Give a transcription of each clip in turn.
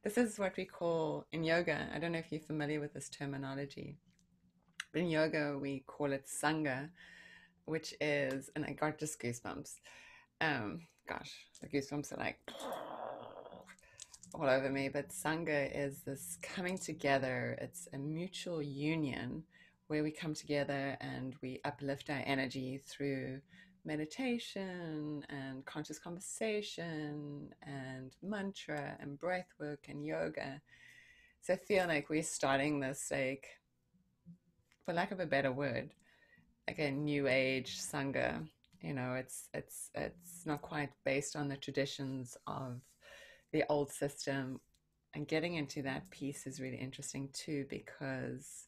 This is what we call in yoga. I don't know if you're familiar with this terminology, but in yoga we call it sangha, which is, and I got just goosebumps. Gosh, the goosebumps are like all over me. But sangha is this coming together. It's a mutual union where we come together and we uplift our energy through meditation and conscious conversation and mantra and breath work and yoga. So I feel like we're starting this, like, for lack of a better word, like a new age sangha. It's not quite based on the traditions of the old system. And getting into that piece is really interesting too, because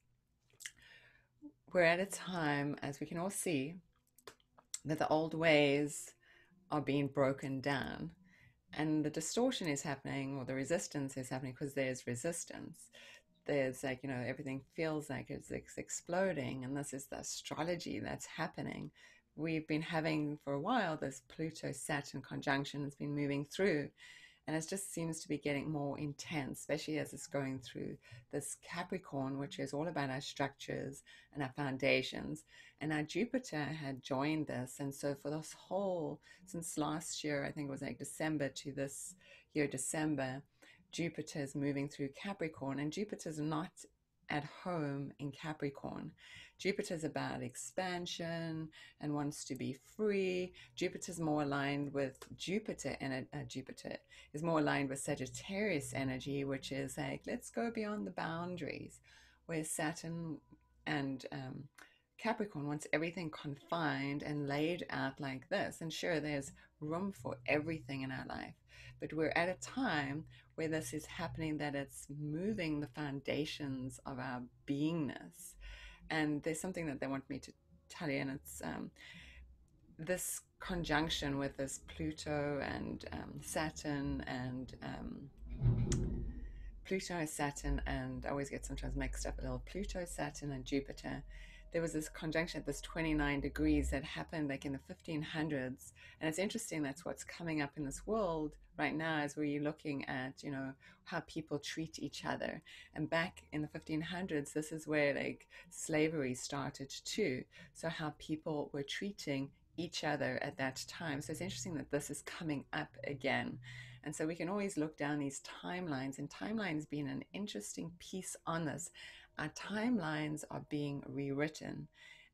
we're at a time, as we can all see, that the old ways are being broken down. And the distortion is happening, or the resistance is happening, because there's resistance. There's, like, everything feels like it's exploding, and this is the astrology that's happening. We've been having for a while this Pluto Saturn conjunction has been moving through, and it just seems to be getting more intense, especially as it's going through this Capricorn, which is all about our structures and our foundations. And our Jupiter had joined this, and so for this whole, since last year, I think it was like December to this year December, Jupiter is moving through Capricorn, and Jupiter's not at home in Capricorn. Jupiter's about expansion and wants to be free. Jupiter's more aligned with Jupiter, and Jupiter is more aligned with Sagittarius energy, which is like, let's go beyond the boundaries, where Saturn and Capricorn wants everything confined and laid out like this. And sure, there's room for everything in our life, but we're at a time where this is happening, that it's moving the foundations of our beingness. And there's something that they want me to tell you, and it's this conjunction with this Pluto and Saturn and Pluto, Saturn, and I always get sometimes mixed up a little, Pluto, Saturn, and Jupiter. There was this conjunction at this 29 degrees that happened like in the 1500s. And it's interesting, that's what's coming up in this world right now, as we're looking at, how people treat each other. And back in the 1500s, this is where like slavery started too. So how people were treating each other at that time. So it's interesting that this is coming up again. And so we can always look down these timelines, and timelines being an interesting piece on this. Our timelines are being rewritten,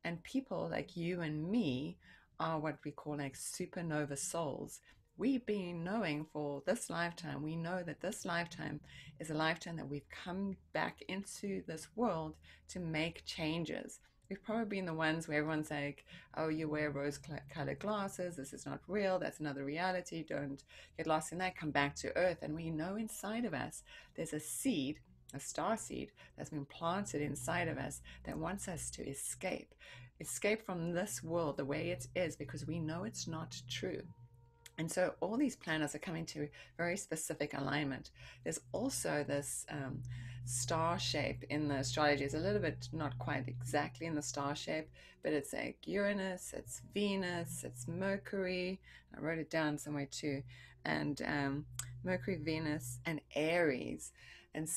and people like you and me are what we call like supernova souls. We've been knowing for this lifetime, we know that this lifetime is a lifetime that we've come back into this world to make changes. We've probably been the ones where everyone's like, oh, you wear rose-colored glasses, this is not real, that's another reality, don't get lost in that, come back to Earth. And we know inside of us there's a seed, a star seed, that's been planted inside of us that wants us to escape from this world the way it is, because we know it's not true. And so all these planets are coming to very specific alignment. There's also this star shape in the astrology. It's a little bit not quite exactly in the star shape, but it's like Uranus, it's Venus, it's Mercury. I wrote it down somewhere too. And Mercury, Venus, and Aries, and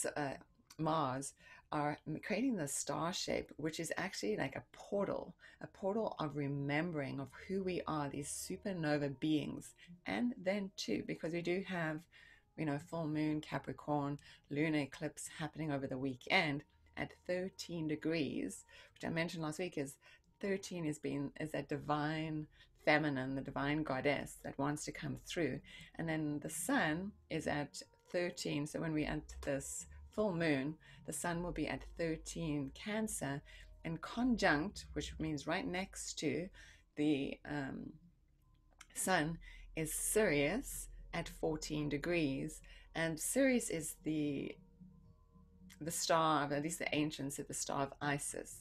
Mars are creating the star shape, which is actually like a portal of remembering of who we are, these supernova beings. And then too, because we do have, full moon, Capricorn, lunar eclipse happening over the weekend at 13 degrees, which I mentioned last week, is 13 is that divine feminine, the divine goddess that wants to come through. And then the sun is at 13. So when we enter this full moon, the sun will be at 13 Cancer, and conjunct, which means right next to the sun, is Sirius at 14 degrees. And Sirius is the star of, at least the ancients said, the star of Isis,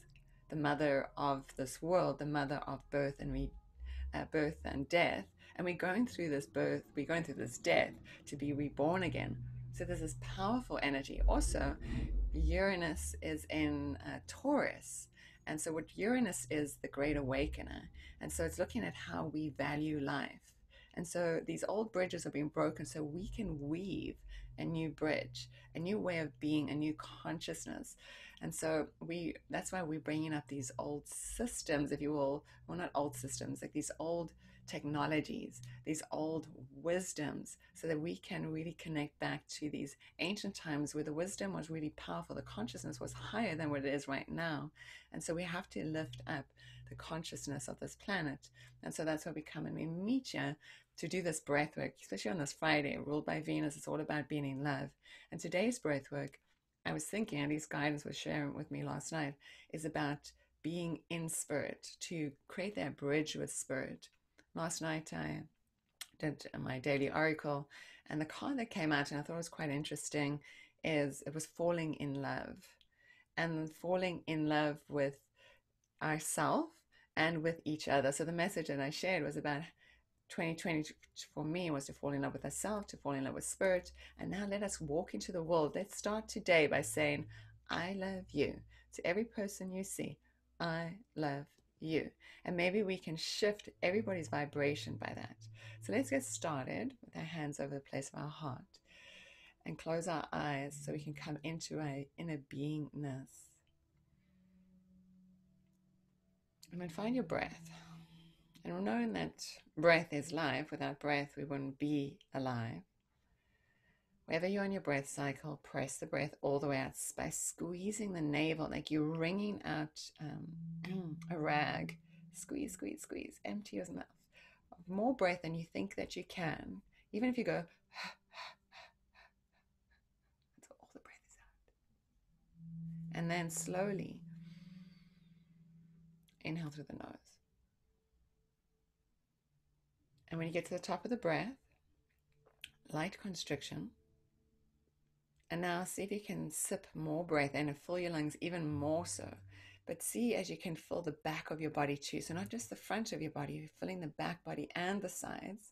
the mother of this world, the mother of birth and death. And we're going through this birth, we're going through this death to be reborn again. So there's this powerful energy. Also, Uranus is in Taurus. And so what Uranus is, the great awakener. And so it's looking at how we value life. And so these old bridges are being broken so we can weave a new bridge, a new way of being, a new consciousness. And so that's why we're bringing up these old systems, if you will. Well, not old systems, like these old technologies, these old wisdoms, so that we can really connect back to these ancient times where the wisdom was really powerful, the consciousness was higher than what it is right now. And so we have to lift up the consciousness of this planet. And so that's why we come and we meet you to do this breath work, especially on this Friday, ruled by Venus. It's all about being in love. And today's breath work, I was thinking, and these guidance was sharing with me last night, is about being in spirit, to create that bridge with spirit. Last night I did my daily oracle, and the card that came out, and I thought it was quite interesting, is it was falling in love. And falling in love with ourselves and with each other. So the message that I shared was about 2020 for me was to fall in love with ourselves, to fall in love with spirit. And now let us walk into the world. Let's start today by saying, I love you. To every person you see, I love you. And maybe we can shift everybody's vibration by that. So let's get started with our hands over the place of our heart and close our eyes so we can come into our inner beingness. And then find your breath. And knowing that breath is life, without breath we wouldn't be alive. Wherever you're on your breath cycle, press the breath all the way out by squeezing the navel, like you're wringing out a rag. Squeeze, squeeze, squeeze. Empty your mouth. More breath than you think that you can. Even if you go, until all the breath is out. And then slowly inhale through the nose. And when you get to the top of the breath, light constriction. And now see if you can sip more breath in and fill your lungs even more so. But see as you can fill the back of your body too. So not just the front of your body, you're filling the back body and the sides.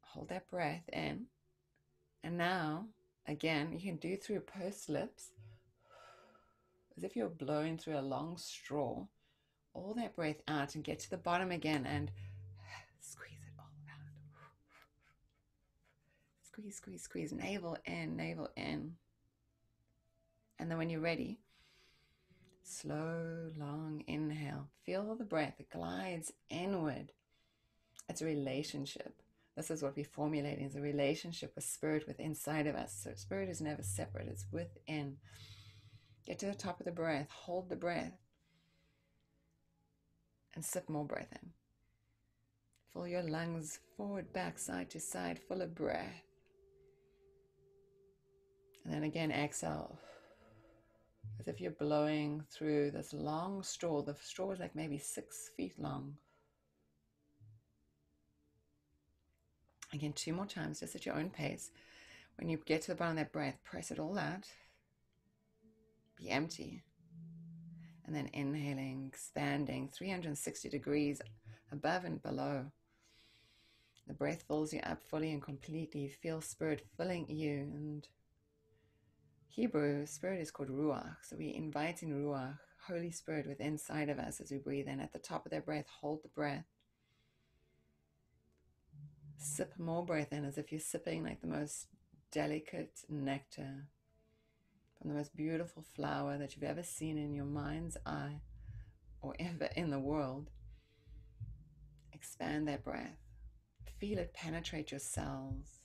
Hold that breath in. And now, again, you can do through pursed lips, as if you're blowing through a long straw. All that breath out and get to the bottom again and squeeze it all out. Squeeze, squeeze, squeeze. Navel in, navel in. And then when you're ready, slow, long inhale. Feel the breath. It glides inward. It's a relationship. This is what we're formulating, is a relationship with spirit within inside of us. So spirit is never separate. It's within. Get to the top of the breath. Hold the breath. And sip more breath in. Fill your lungs forward, back, side to side, full of breath. And then again, exhale. As if you're blowing through this long straw. The straw is like maybe 6 feet long. Again, 2 more times, just at your own pace. When you get to the bottom of that breath, press it all out. Be empty. And then inhaling, expanding, 360 degrees above and below. The breath fills you up fully and completely. You feel spirit filling you. And Hebrew, spirit is called Ruach. So we're inviting Ruach, Holy Spirit, within inside of us as we breathe in. At the top of that breath, hold the breath. Sip more breath in as if you're sipping like the most delicate nectar from the most beautiful flower that you've ever seen in your mind's eye or ever in the world. Expand that breath. Feel it penetrate your cells.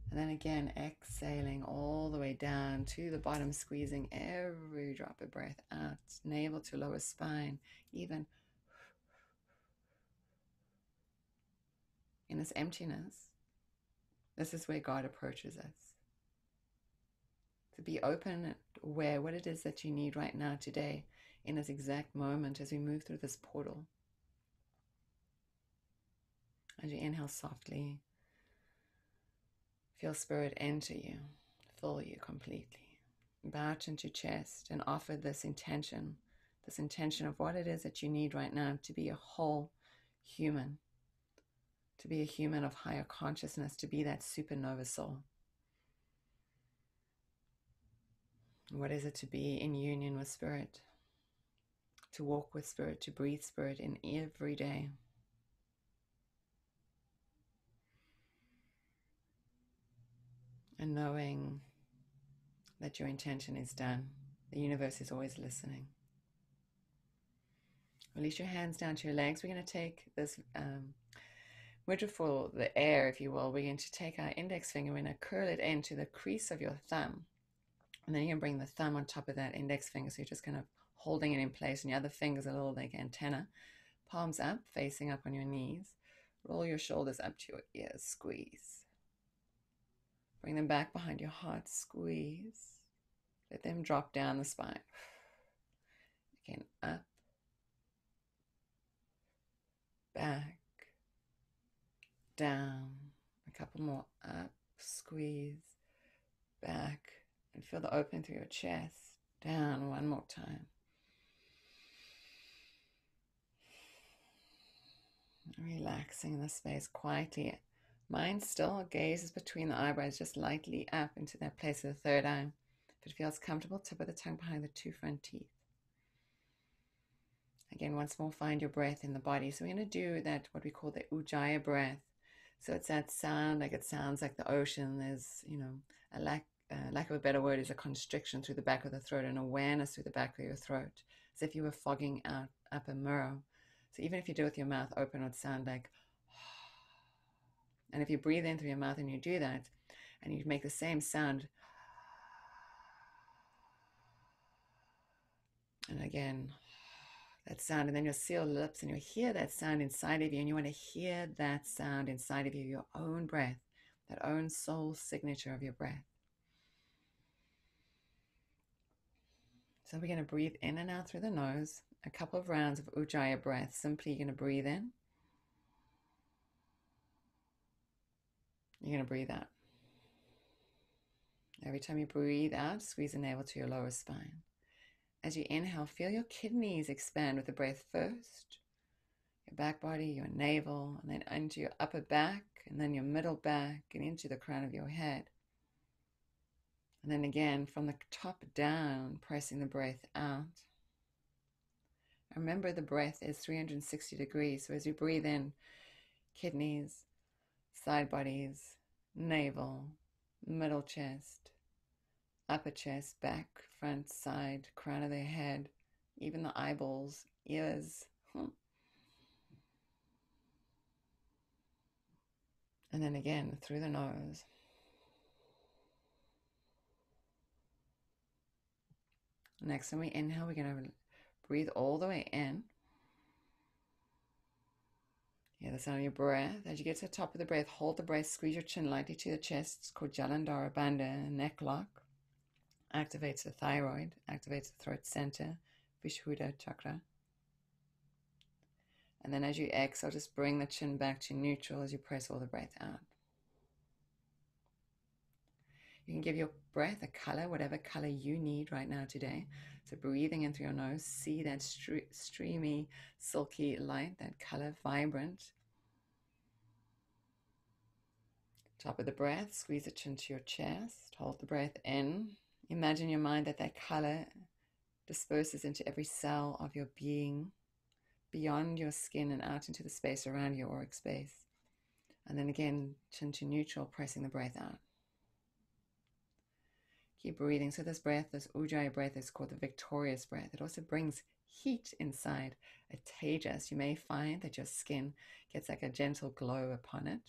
And then again, exhaling all the way down to the bottom, squeezing every drop of breath out, navel to lower spine, even in this emptiness. This is where God approaches us. To be open and aware what it is that you need right now, today, in this exact moment as we move through this portal. As you inhale softly, feel spirit enter you, fill you completely. Bow out into chest and offer this intention of what it is that you need right now to be a whole human, to be a human of higher consciousness, to be that supernova soul. What is it to be in union with spirit? To walk with spirit, to breathe spirit in every day. and knowing that your intention is done. The universe is always listening. Release your hands down to your legs. We're going to take this mudra for the air, if you will. We're going to take our index finger, we're going to curl it into the crease of your thumb. And then you're going to bring the thumb on top of that index finger. So you're just kind of holding it in place. And your other finger's a little like antenna. Palms up, facing up on your knees. Roll your shoulders up to your ears. Squeeze. Bring them back behind your heart. Squeeze. Let them drop down the spine. Again, up. Back. Down. A couple more. Up. Squeeze. Back. And feel the opening through your chest. Down one more time. Relaxing in the space quietly. Mind still, gaze is between the eyebrows, just lightly up into that place of the third eye. If it feels comfortable, tip of the tongue behind the two front teeth. Again, once more, find your breath in the body. So we're going to do that, what we call the ujjayi breath. So it's that sound, like it sounds like the ocean. There's, a lack of a better word is a constriction through the back of the throat, and awareness through the back of your throat, as if you were fogging up a mirror. So even if you do it with your mouth open, it would sound like, and if you breathe in through your mouth and you do that, and you make the same sound, and again, that sound, and then you'll seal your lips and you'll hear that sound inside of you, and you want to hear that sound inside of you, your own breath, that own soul signature of your breath. So we're going to breathe in and out through the nose, a couple of rounds of ujjayi breath. Simply, you're going to breathe in. You're going to breathe out. Every time you breathe out, squeeze the navel to your lower spine. As you inhale, feel your kidneys expand with the breath first, your back body, your navel, and then into your upper back, and then your middle back, and into the crown of your head. And then again, from the top down, pressing the breath out. Remember, the breath is 360 degrees. So as you breathe in, kidneys, side bodies, navel, middle chest, upper chest, back, front, side, crown of their head, even the eyeballs, ears. And then again, through the nose. Next time we inhale, we're going to breathe all the way in. Hear the sound of your breath. As you get to the top of the breath, hold the breath, squeeze your chin lightly to the chest. It's called Jalandhara Bandha, neck lock. Activates the thyroid, activates the throat center, Vishuddha chakra. And then as you exhale, just bring the chin back to neutral as you press all the breath out. You can give your breath a color, whatever color you need right now today. So breathing in through your nose, see that streamy, silky light, that color, vibrant. Top of the breath, squeeze the chin to your chest, hold the breath in. Imagine in your mind that that color disperses into every cell of your being, beyond your skin and out into the space around your auric space. And then again, chin to neutral, pressing the breath out. Keep breathing. So this breath, this ujjayi breath, is called the victorious breath. It also brings heat inside, a tejas. You may find that your skin gets like a gentle glow upon it,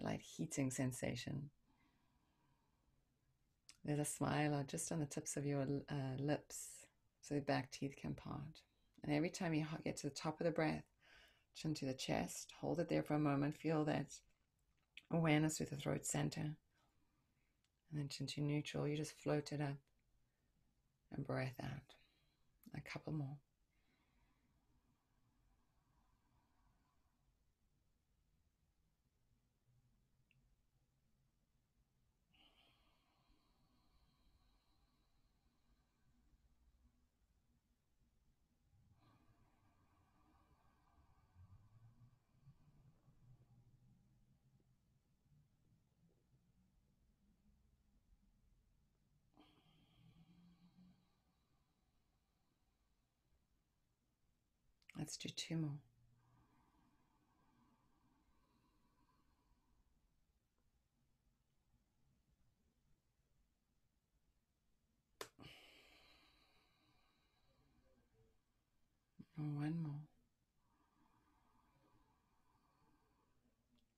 a light heating sensation. There's a smile just on the tips of your lips, so the back teeth can part. And every time you get to the top of the breath, chin to the chest, hold it there for a moment, feel that awareness with the throat center. And then chin to neutral, you just float it up and breath out. A couple more. Let's do two more. One more.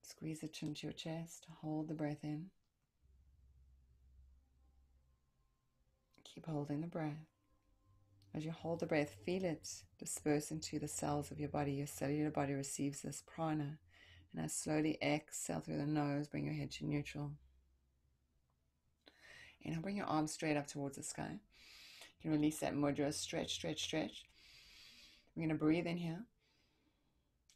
Squeeze the chin to your chest. Hold the breath in. Keep holding the breath. As you hold the breath, feel it disperse into the cells of your body. Your cellular body receives this prana. And as slowly exhale through the nose, bring your head to neutral. Inhale, bring your arms straight up towards the sky. You can release that mudra. Stretch, stretch, stretch. We're going to breathe in here.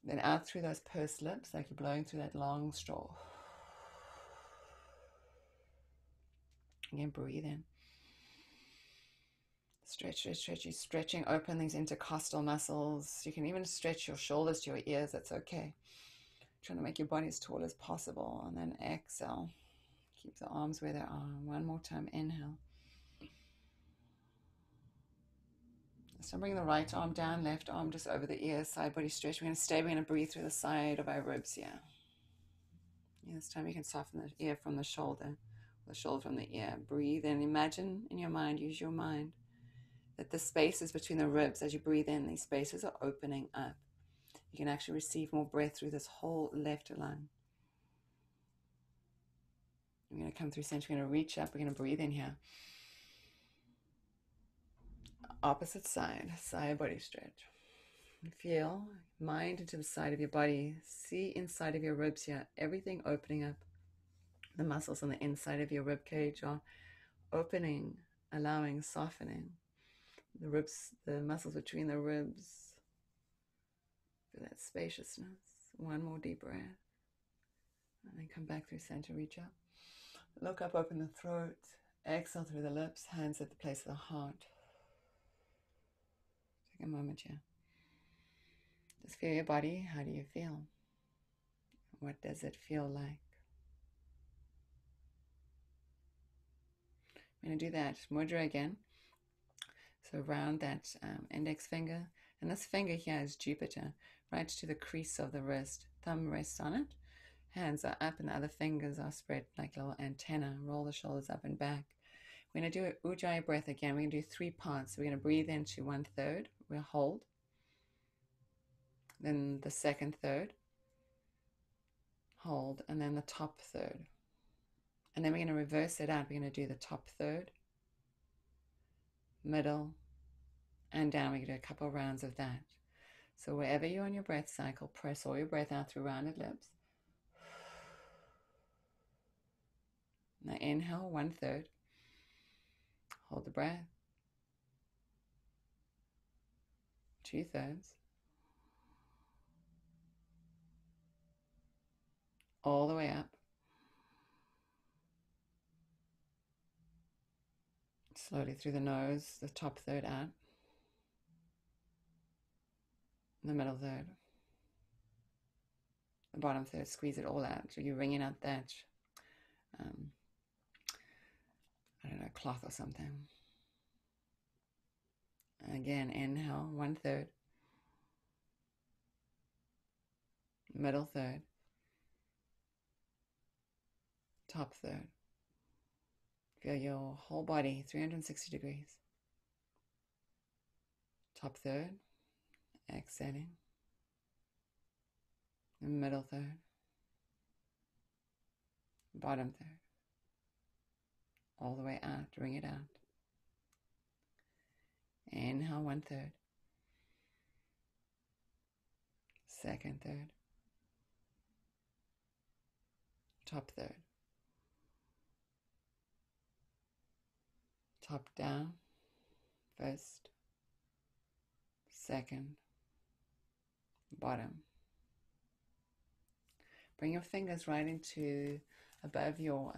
Then out through those pursed lips, like you're blowing through that long straw. Again, breathe in. Stretch, stretch, stretch. You're stretching open these intercostal muscles. You can even stretch your shoulders to your ears. That's okay. Trying to make your body as tall as possible. And then exhale. Keep the arms where they are. One more time. Inhale. So bring the right arm down, left arm just over the ears, side body stretch. We're going to stay. We're going to breathe through the side of our ribs here. This time you can soften the ear from the shoulder from the ear. Breathe in. Imagine in your mind, use your mind, that the spaces between the ribs, as you breathe in, these spaces are opening up. You can actually receive more breath through this whole left lung. We're going to come through center. We're going to reach up. We're going to breathe in here. Opposite side, side body stretch. Feel mind into the side of your body. See inside of your ribs here. Everything opening up. The muscles on the inside of your rib cage are opening, allowing, softening. The ribs, the muscles between the ribs. Feel that spaciousness. One more deep breath. And then come back through center, reach up. Look up, open the throat. Exhale through the lips, hands at the place of the heart. Take a moment here. Just feel your body. How do you feel? What does it feel like? I'm going to do that mudra again. So round that index finger. And this finger here is Jupiter, right to the crease of the wrist. Thumb rests on it. Hands are up and the other fingers are spread like a little antenna. Roll the shoulders up and back. We're going to do an Ujjayi breath again. We're going to do 3 parts. So we're going to breathe into 1/3. We'll hold. Then the second third. Hold. And then the top third. And then we're going to reverse it out. We're going to do the top third, middle, and down. We're going to do a couple rounds of that. So wherever you're on your breath cycle, press all your breath out through rounded lips. Now inhale, 1/3. Hold the breath. 2/3. All the way up. Slowly through the nose, the top third out. The middle third. The bottom third, squeeze it all out. So you're wringing out that, I don't know, cloth or something. Again, inhale, 1/3. Middle third. Top third. Feel your whole body, 360 degrees. Top third. Exhaling. The middle third. Bottom third. All the way out. Wring it out. Inhale, 1/3. Second third. Top third. Top down. First. Second. Bottom. Bring your fingers right into above your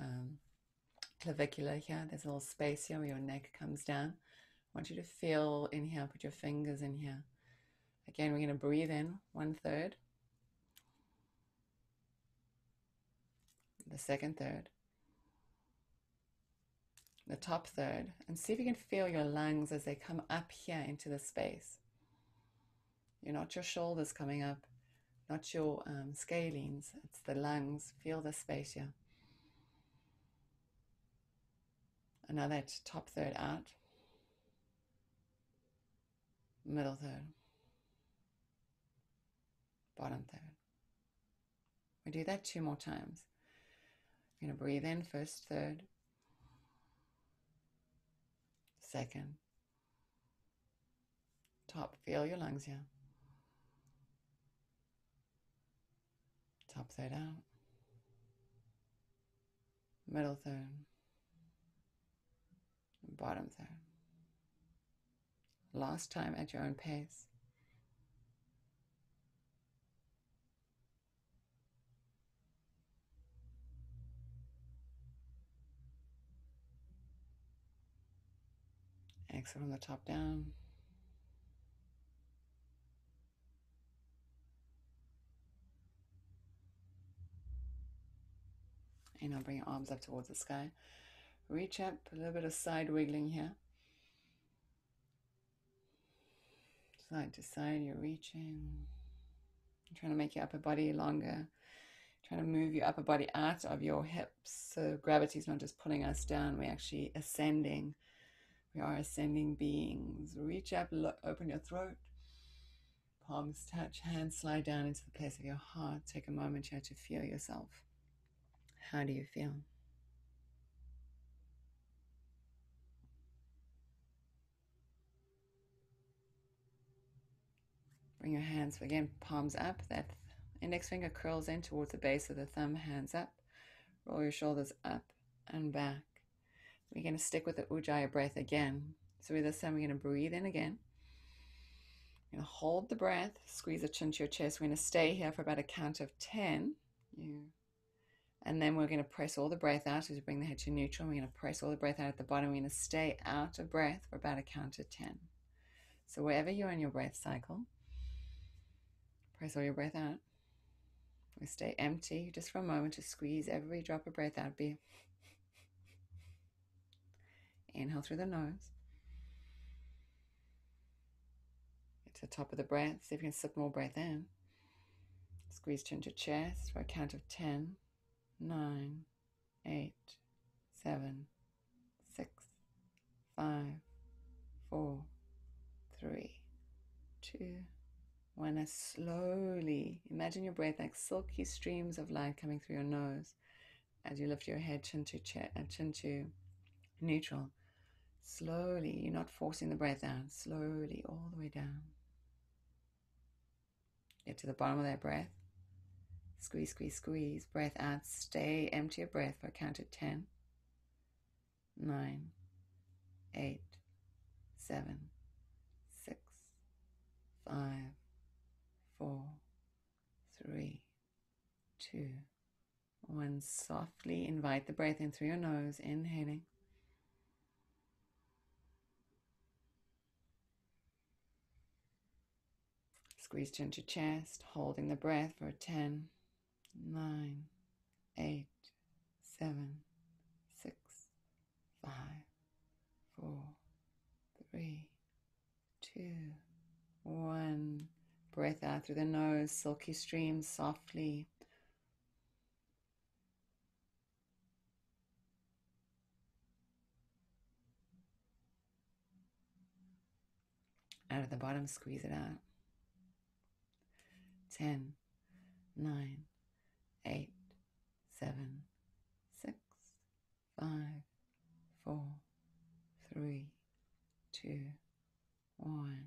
clavicular here. There's a little space here where your neck comes down. I want you to feel in here. Put your fingers in here. Again, we're going to breathe in 1/3. The second third. The top third. And see if you can feel your lungs as they come up here into the space. You're not your shoulders coming up, not your scalenes. It's the lungs. Feel the space here. And now that top third out. Middle third. bottom third. We do that 2 more times. You're going to breathe in, first third, second, top, feel your lungs here. Top third out, middle third, bottom third. Last time at your own pace. Exhale from the top down. And now bring your arms up towards the sky. Reach up, a little bit of side wiggling here. Side to side, you're reaching. You're trying to make your upper body longer. Trying to move your upper body out of your hips. So gravity is not just pulling us down, we're actually ascending. We are ascending beings. Reach up, open your throat. Palms touch, hands slide down into the place of your heart. Take a moment here to feel yourself. How do you feel? Bring your hands, again, palms up. That index finger curls in towards the base of the thumb, hands up. Roll your shoulders up and back. We're going to stick with the Ujjayi breath again. So this time we're going to breathe in again. You're going to hold the breath, squeeze the chin to your chest. We're going to stay here for about a count of 10. And then we're going to press all the breath out as we bring the head to neutral. We're going to press all the breath out at the bottom. We're going to stay out of breath for about a count of 10. So wherever you're in your breath cycle, press all your breath out. We stay empty just for a moment to squeeze every drop of breath out. Inhale through the nose. Get to the top of the breath. See if you can slip more breath in. Squeeze chin to chest for a count of 10, 9, 8, 7, 6, 5, 4, 3, 2, 1. As slowly, imagine your breath like silky streams of light coming through your nose as you lift your head chin to neutral. Slowly, you're not forcing the breath out. Slowly, all the way down. Get to the bottom of that breath. Squeeze, squeeze, squeeze. Breath out. Stay empty of breath for a count of 10, 9, 8, 7, 6, 5, 4, 3, 2, 1. Softly invite the breath in through your nose. Inhaling. Squeeze chin to chest, holding the breath for 10, 9, 8, 7, 6, 5, 4, 3, 2, 1. Breath out through the nose, silky streams softly. Out of the bottom, squeeze it out. 10, 9, 8, 7, 6, 5, 4, 3, 2, 1.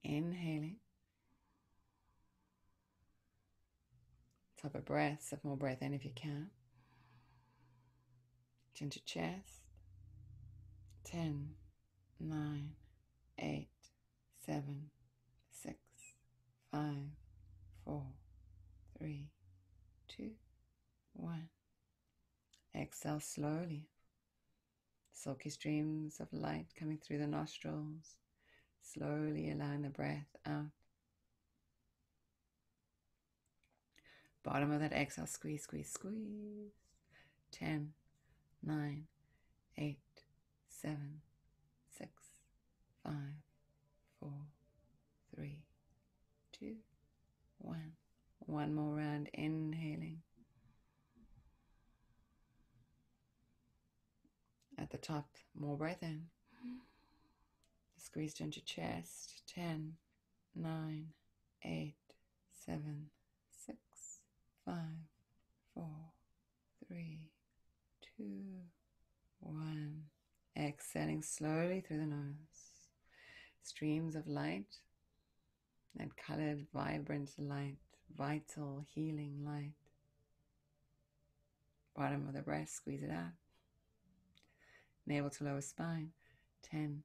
Inhaling. Top of breath, sip more breath in if you can. Chin to chest. 10, 9, 8, 7, 6, 5, 4, 3, 2, 1. Exhale slowly. Silky streams of light coming through the nostrils. Slowly allowing the breath out. Bottom of that exhale, squeeze, squeeze, squeeze. 10, 9, 8, 7, 6, 5, 4, 3, 2, 1. One more round, inhaling. At the top, more breath in. Squeeze into chest. 10, 9, 8, 7, 5, 4, 3, 2, 1. Exhaling slowly through the nose. Streams of light, that colored, vibrant light, vital, healing light. Bottom of the breast, squeeze it out. Navel to lower spine. 10,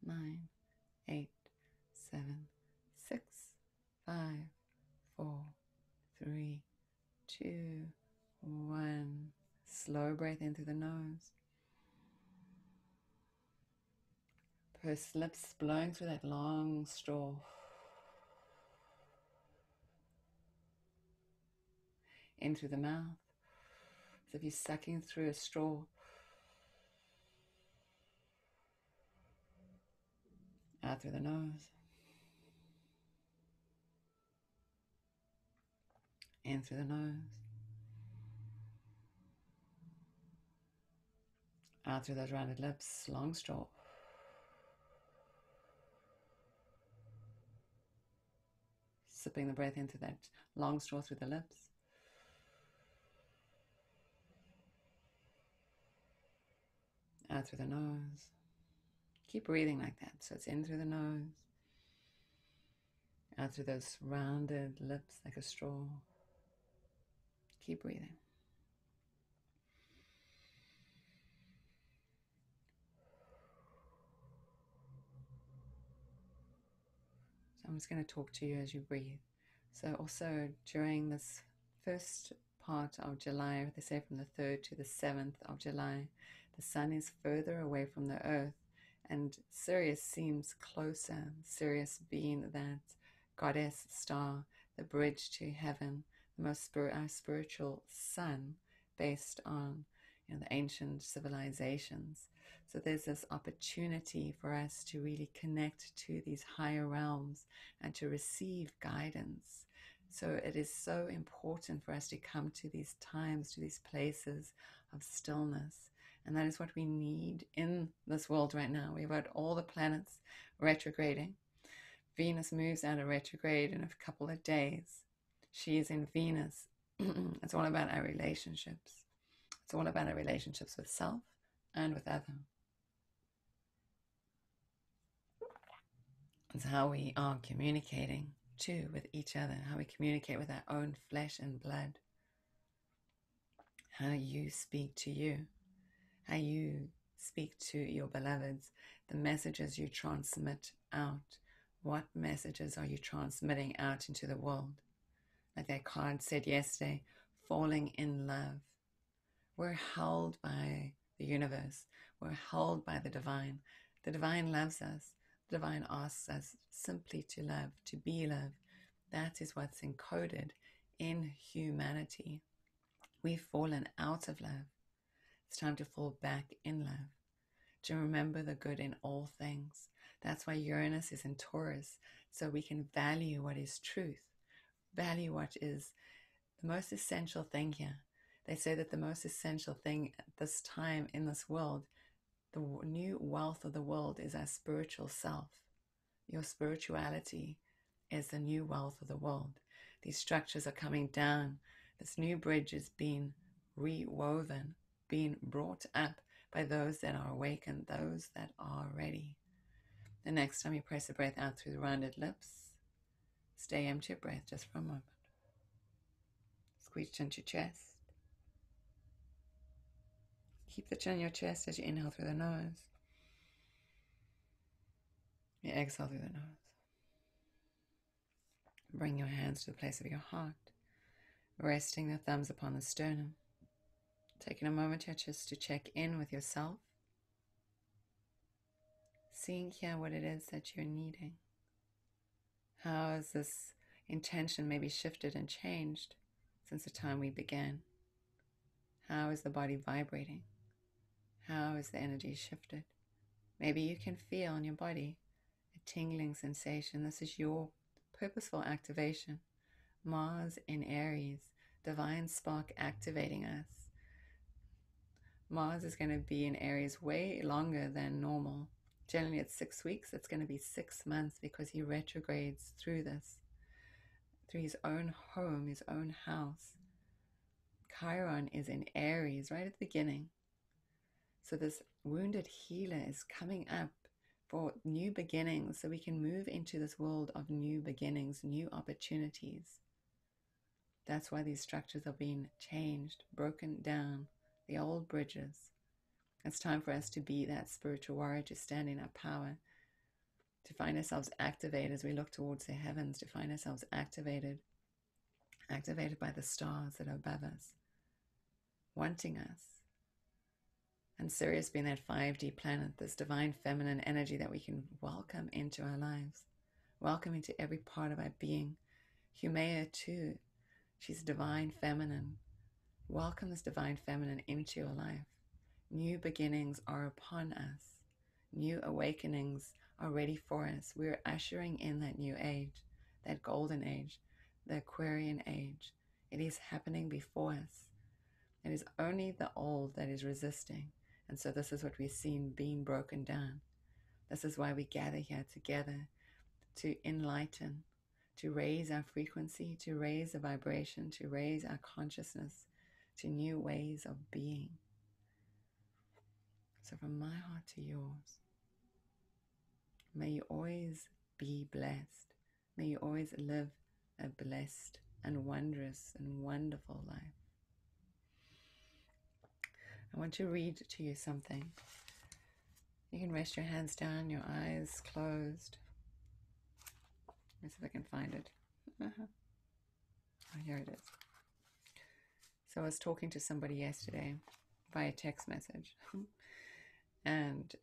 9, 8, 7, 6, 5, 4, 3, 2, 1. Slow breath in through the nose. Pursed lips blowing through that long straw. In through the mouth, as if you're sucking through a straw. Out through the nose. In through the nose. Out through those rounded lips, long straw. Sipping the breath into that long straw through the lips. Out through the nose. Keep breathing like that. So it's in through the nose. Out through those rounded lips like a straw. Keep breathing. So I'm just going to talk to you as you breathe. So also during this first part of July, they say from the 3rd to the 7th of July, the sun is further away from the earth and Sirius seems closer. Sirius being that goddess star, the bridge to heaven, the most our spiritual sun based on the ancient civilizations. So there's this opportunity for us to really connect to these higher realms and to receive guidance. So it is so important for us to come to these times, to these places of stillness. And that is what we need in this world right now. We've got all the planets retrograding. Venus moves out of retrograde in a couple of days. She is in Venus. It's all about our relationships. It's all about our relationships with self and with other. It's how we are communicating too with each other, how we communicate with our own flesh and blood, how you speak to you, how you speak to your beloveds, the messages you transmit out. What messages are you transmitting out into the world? Like that card said yesterday, falling in love. We're held by the universe. We're held by the divine. The divine loves us. The divine asks us simply to love, to be love. That is what's encoded in humanity. We've fallen out of love. It's time to fall back in love, to remember the good in all things. That's why Uranus is in Taurus, so we can value what is truth, value what is the most essential thing here. They say that the most essential thing at this time in this world, the new wealth of the world, is our spiritual self. Your spirituality is the new wealth of the world. These structures are coming down. This new bridge is being rewoven, being brought up by those that are awakened, those that are ready. The next time you press the breath out through the rounded lips, stay empty of breath just for a moment. Squeeze into your chest. Keep the chin in your chest as you inhale through the nose. You exhale through the nose. Bring your hands to the place of your heart, resting the thumbs upon the sternum. Taking a moment here just to check in with yourself. Seeing here what it is that you're needing. How has this intention maybe shifted and changed since the time we began? How is the body vibrating? How is the energy shifted? Maybe you can feel in your body a tingling sensation. This is your purposeful activation. Mars in Aries, divine spark activating us. Mars is going to be in Aries way longer than normal. Generally it's 6 weeks. It's going to be 6 months because he retrogrades through this, through his own home, his own house. Chiron is in Aries right at the beginning. So this wounded healer is coming up for new beginnings, so we can move into this world of new beginnings, new opportunities. That's why these structures are being changed, broken down, the old bridges. It's time for us to be that spiritual warrior, to stand in our power, to find ourselves activated as we look towards the heavens, to find ourselves activated by the stars that are above us, wanting us. And Sirius being that 5D planet, this divine feminine energy that we can welcome into our lives, welcome into every part of our being. Humea too, she's divine feminine. Welcome this divine feminine into your life. New beginnings are upon us. New awakenings are ready for us. We're ushering in that new age, that golden age, the Aquarian age. It is happening before us. It is only the old that is resisting. And so this is what we've seen being broken down. This is why we gather here together, to enlighten, to raise our frequency, to raise the vibration, to raise our consciousness to new ways of being. So from my heart to yours, may you always be blessed. May you always live a blessed and wondrous and wonderful life. I want to read to you something. You can rest your hands down, your eyes closed. Let me see if I can find it. Oh, here it is. So I was talking to somebody yesterday via text message. And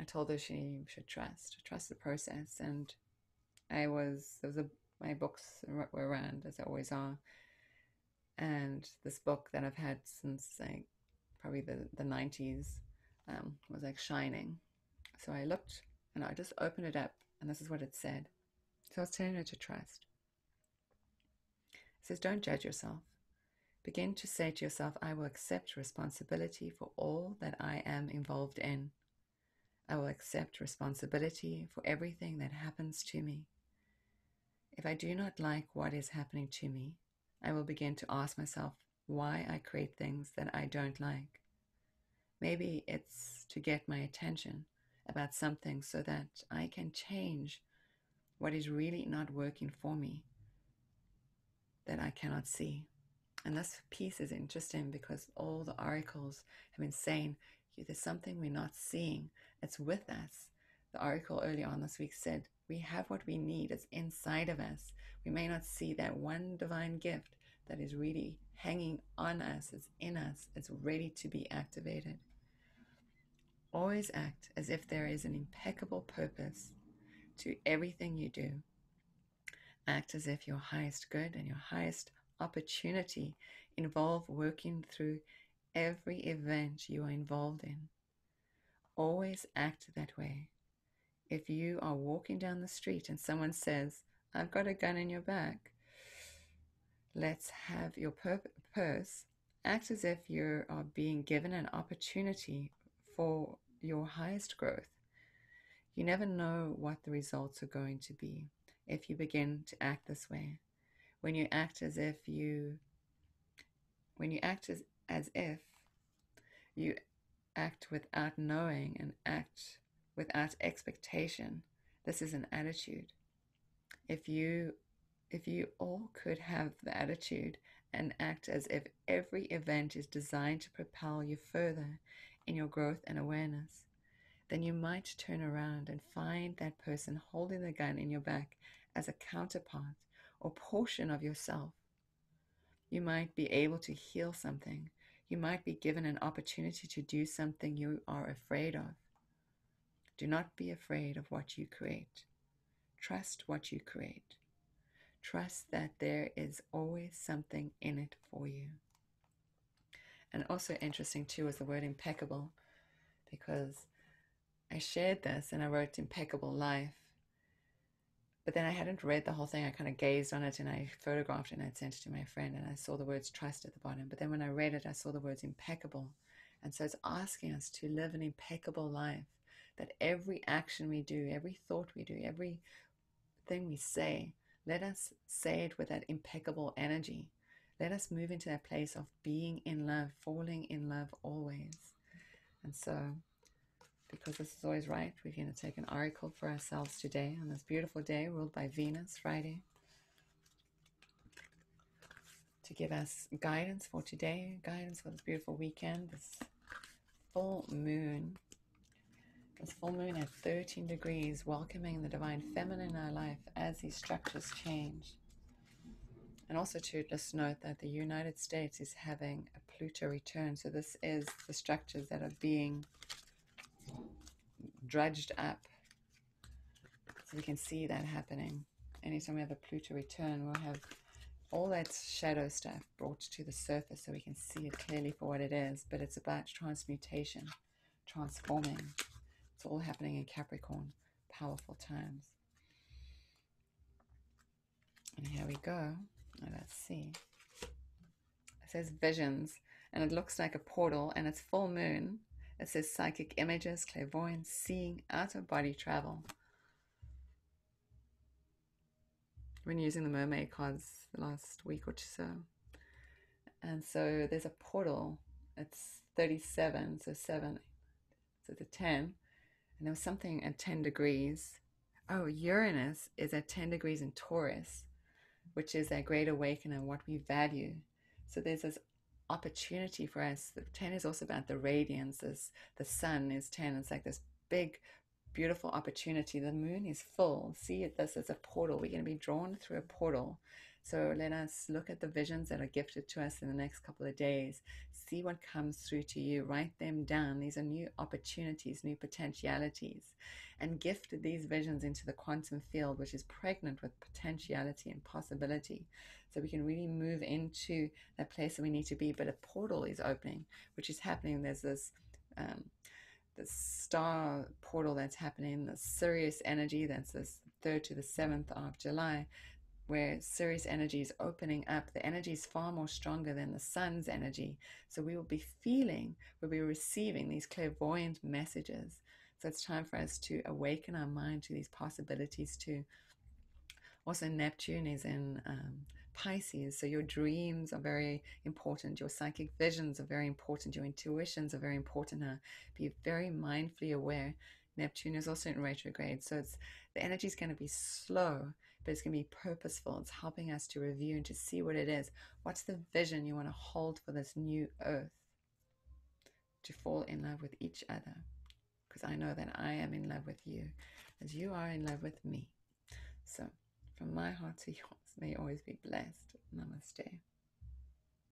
I told her she should trust the process. And my books were around, as they always are. And this book that I've had since probably the 90s was shining. So I looked and I just opened it up, and this is what it said. So I was telling her to trust. It says, don't judge yourself. Begin to say to yourself, I will accept responsibility for all that I am involved in. I will accept responsibility for everything that happens to me. If I do not like what is happening to me, I will begin to ask myself why I create things that I don't like. Maybe it's to get my attention about something so that I can change what is really not working for me that I cannot see. And this piece is interesting because all the oracles have been saying, there's something we're not seeing. It's with us. The oracle earlier on this week said, we have what we need. It's inside of us. We may not see that one divine gift that is really hanging on us. It's in us. It's ready to be activated. Always act as if there is an impeccable purpose to everything you do. Act as if your highest good and your highest opportunity involve working through every event you are involved in. Always act that way. If you are walking down the street and someone says, I've got a gun in your back, let's have your purse, act as if you are being given an opportunity for your highest growth. You never know what the results are going to be if you begin to act this way. When you act as if you act without knowing and act without expectation, this is an attitude. If you all could have the attitude and act as if every event is designed to propel you further in your growth and awareness, then you might turn around and find that person holding the gun in your back as a counterpart or portion of yourself. You might be able to heal something. You might be given an opportunity to do something you are afraid of. Do not be afraid of what you create. Trust what you create. Trust that there is always something in it for you. And also interesting too is the word impeccable, because I shared this and I wrote impeccable life, but then I hadn't read the whole thing. I kind of gazed on it and I photographed it and I sent it to my friend, and I saw the words trust at the bottom. But then when I read it, I saw the words impeccable. And so it's asking us to live an impeccable life, that every action we do, every thought we do, everything we say, let us say it with that impeccable energy. Let us move into that place of being in love, falling in love always. And so, because this is always right, we're going to take an oracle for ourselves today on this beautiful day ruled by Venus, Friday, to give us guidance for today, guidance for this beautiful weekend, this full moon. This full moon at 13 degrees, welcoming the divine feminine in our life as these structures change. And also to just note that the United States is having a Pluto return. So this is the structures that are being drudged up. So we can see that happening. Anytime we have a Pluto return, we'll have all that shadow stuff brought to the surface so we can see it clearly for what it is. But it's about transmutation, transforming. It's all happening in Capricorn. Powerful times. And here we go. Let's see. It says visions, and it looks like a portal, and it's full moon. It says psychic images, clairvoyance, seeing, out-of-body travel. I've been using the mermaid cards the last week or so. And so there's a portal. It's 37, so 7. So it's a 10. And there was something at 10 degrees. Oh, Uranus is at 10 degrees in Taurus, which is that great awakening, what we value. So there's this opportunity for us. The 10 is also about the radiance. The sun is 10. It's like this big, beautiful opportunity. The moon is full. See this as a portal. We're going to be drawn through a portal. So let us look at the visions that are gifted to us in the next couple of days. See what comes through to you. Write them down. These are new opportunities, new potentialities. And gift these visions into the quantum field, which is pregnant with potentiality and possibility. So we can really move into that place that we need to be. But a portal is opening, which is happening. There's this star portal that's happening, the Sirius energy, that's this 3rd to the 7th of July, where Sirius energy is opening up. The energy is far more stronger than the sun's energy. So we will be feeling, we'll be receiving these clairvoyant messages. So it's time for us to awaken our mind to these possibilities too. Also, Neptune is in Pisces, so your dreams are very important. Your psychic visions are very important. Your intuitions are very important. Be very mindfully aware. Neptune is also in retrograde, so the energy is going to be slow, but it's going to be purposeful. It's helping us to review and to see what it is. What's the vision you want to hold for this new earth? To fall in love with each other, because I know that I am in love with you as you are in love with me. So from my heart to yours, may you always be blessed. Namaste.